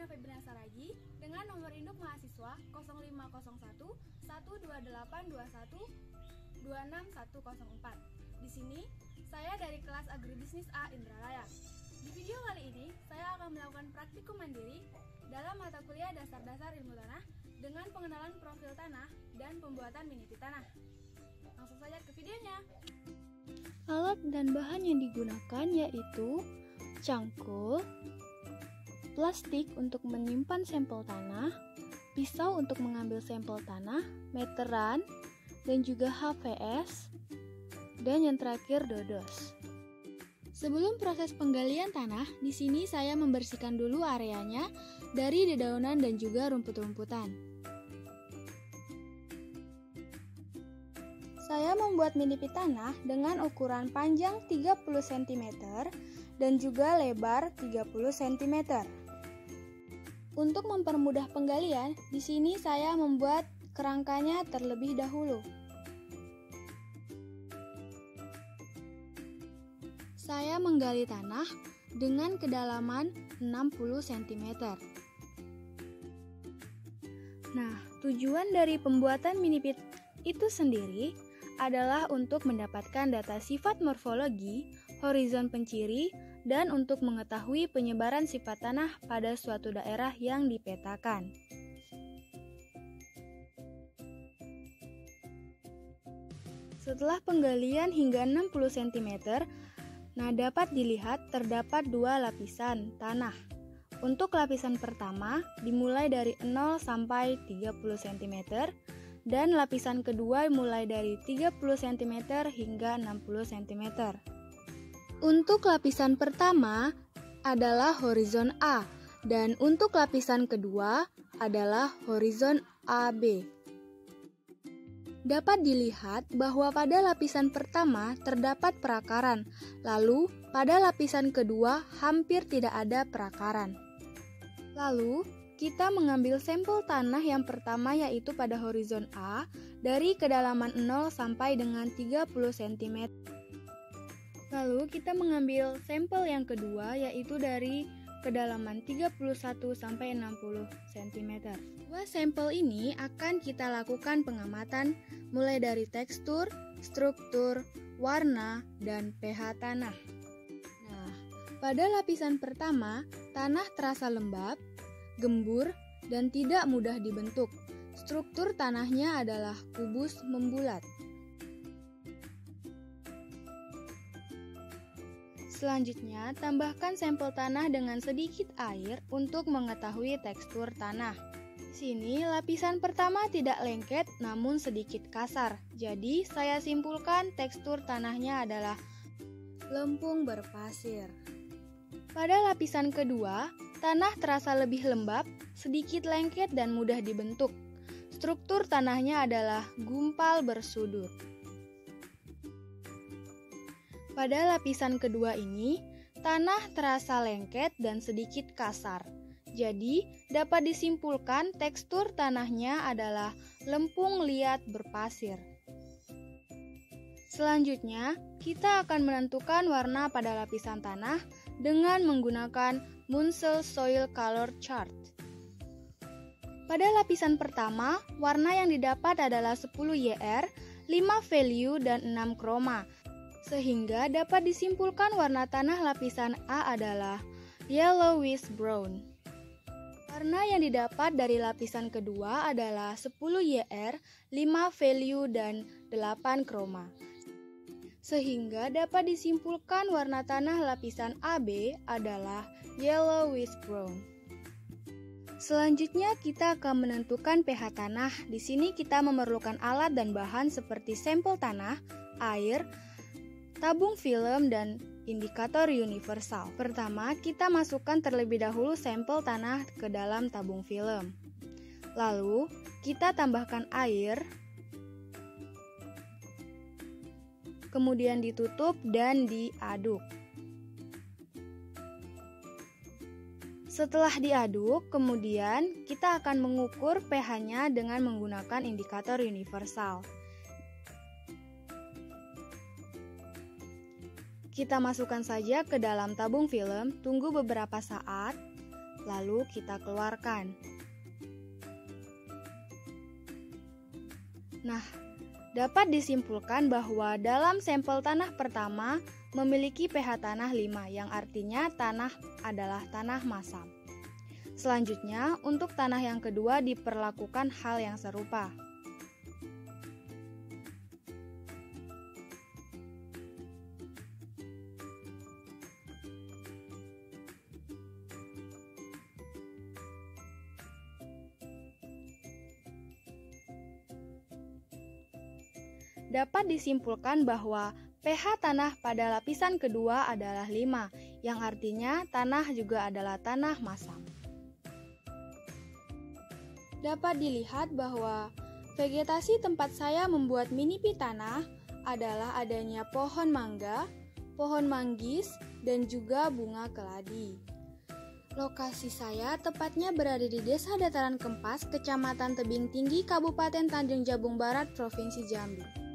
Febriana Saragi dengan nomor induk mahasiswa 0501 12821 26104. Di sini, saya dari kelas Agribisnis A Indralaya. Di video kali ini, saya akan melakukan praktikum mandiri dalam mata kuliah Dasar-Dasar Ilmu Tanah dengan pengenalan profil tanah dan pembuatan mini pit tanah. Langsung saja ke videonya. Alat dan bahan yang digunakan yaitu cangkul, plastik untuk menyimpan sampel tanah, pisau untuk mengambil sampel tanah, meteran, dan juga HVS, dan yang terakhir dodos. Sebelum proses penggalian tanah, di sini saya membersihkan dulu areanya dari dedaunan dan juga rumput-rumputan. Saya membuat mini pit tanah dengan ukuran panjang 30 cm dan juga lebar 30 cm. Untuk mempermudah penggalian, di sini saya membuat kerangkanya terlebih dahulu. Saya menggali tanah dengan kedalaman 60 cm. Nah, tujuan dari pembuatan mini pit itu sendiri adalah untuk mendapatkan data sifat morfologi, horizon penciri, dan untuk mengetahui penyebaran sifat tanah pada suatu daerah yang dipetakan. Setelah penggalian hingga 60 cm, nah dapat dilihat terdapat dua lapisan tanah. Untuk lapisan pertama dimulai dari 0 sampai 30 cm dan lapisan kedua mulai dari 30 cm hingga 60 cm. Untuk lapisan pertama adalah horizon A dan untuk lapisan kedua adalah horizon AB. Dapat dilihat bahwa pada lapisan pertama terdapat perakaran, lalu pada lapisan kedua hampir tidak ada perakaran. Lalu, kita mengambil sampel tanah yang pertama yaitu pada horizon A dari kedalaman 0 sampai dengan 30 cm. Lalu, kita mengambil sampel yang kedua yaitu dari kedalaman 31 sampai 60 cm. Dua sampel ini akan kita lakukan pengamatan mulai dari tekstur, struktur, warna, dan pH tanah. Nah, pada lapisan pertama, tanah terasa lembab, gembur, dan tidak mudah dibentuk. Struktur tanahnya adalah kubus membulat. Selanjutnya, tambahkan sampel tanah dengan sedikit air untuk mengetahui tekstur tanah. Di sini, lapisan pertama tidak lengket namun sedikit kasar. Jadi, saya simpulkan tekstur tanahnya adalah lempung berpasir. Pada lapisan kedua, tanah terasa lebih lembab, sedikit lengket dan mudah dibentuk. Struktur tanahnya adalah gumpal bersudut. Pada lapisan kedua ini, tanah terasa lengket dan sedikit kasar. Jadi, dapat disimpulkan tekstur tanahnya adalah lempung liat berpasir. Selanjutnya, kita akan menentukan warna pada lapisan tanah dengan menggunakan Munsell Soil Color Chart. Pada lapisan pertama, warna yang didapat adalah 10 YR, 5 value, dan 6 chroma. Sehingga dapat disimpulkan warna tanah lapisan A adalah yellowish brown. Warna yang didapat dari lapisan kedua adalah 10 YR, 5 value, dan 8 chroma. Sehingga dapat disimpulkan warna tanah lapisan AB adalah yellowish brown. Selanjutnya kita akan menentukan pH tanah. Di sini kita memerlukan alat dan bahan seperti sampel tanah, air, tabung film, dan indikator universal. Pertama, kita masukkan terlebih dahulu sampel tanah ke dalam tabung film. Lalu, kita tambahkan air, kemudian ditutup dan diaduk. Setelah diaduk, kemudian kita akan mengukur pH-nya dengan menggunakan indikator universal. Kita masukkan saja ke dalam tabung film, tunggu beberapa saat, lalu kita keluarkan. Nah, dapat disimpulkan bahwa dalam sampel tanah pertama memiliki pH tanah 5, yang artinya tanah adalah tanah masam. Selanjutnya, untuk tanah yang kedua diperlakukan hal yang serupa. Dapat disimpulkan bahwa pH tanah pada lapisan kedua adalah 5, yang artinya tanah juga adalah tanah masam. Dapat dilihat bahwa vegetasi tempat saya membuat mini pi tanah adalah adanya pohon mangga, pohon manggis, dan juga bunga keladi. Lokasi saya tepatnya berada di Desa Dataran Kempas, Kecamatan Tebing Tinggi, Kabupaten Tanjung Jabung Barat, Provinsi Jambi.